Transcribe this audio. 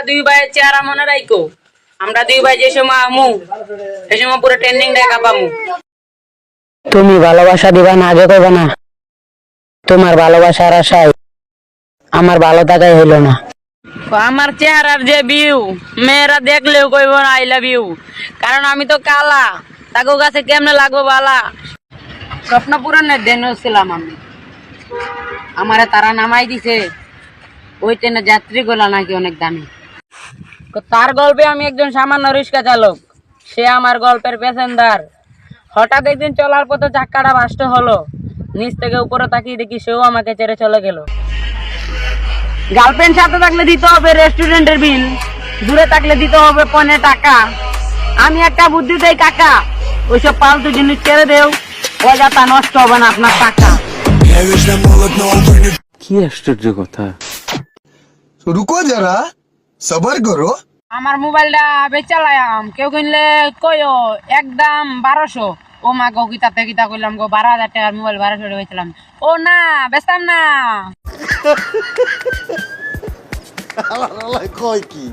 দুই ভাইয়ের চেহারা মনে রাখো। আমরা দুই ভাই যে সময় আমু সেই সময় পুরো ট্রেন্ডিং দেখা পামু। তুমি ভালোবাসা দিবা না আগে কইবা না? তোমার ভালোবাসার আশায় আমার ভালো থাকাই হইলো না। আমার চেহারার যে ভিউ মেয়েরা দেখলেও কইব না আই লাভ ইউ, কারণ আমি তো কালা। তাকে কাছে কেমনে লাগবো বালা? স্বপ্ন পূরণের দেন ছিলাম আমি, আমারে তারা নামাই দিছে। ওই ট্রেনের যাত্রী গুলা নাকি অনেক দামি। তো তার গল্পে আমি একজন সামান্য রিক্সা চালক, সে আমার গল্পের প্যাসেঞ্জার। হঠাৎ একদিন চলার পথে চাক্কাটা বাস্ট হলো, নিচ থেকে উপরে তাকিয়ে দেখি সেও আমাকে ছেড়ে চলে গেল। গার্লফ্রেন্ড সাথে থাকলে দিতে হবে রেস্টুরেন্টের বিল, দূরে থাকলে দিতে হবে 15 টাকা। আমি একটা বুদ্ধি দেই কাকা, ওইসব ফালতু জিনিস ছেড়ে দেও, অযথা নষ্ট হবে না আপনার টাকা। কি আশ্চর্য কথা। रुको जरा सबर करो। আমার মোবাইলটা বেচালাম, কেউ কিনলে কইও একদম 1200। ও মা গো, কিতাতে কিতা কইলাম গো, 12,000 টাকার মোবাইল 1200 বেচলাম। ও না, বেচতাম না। কয় কি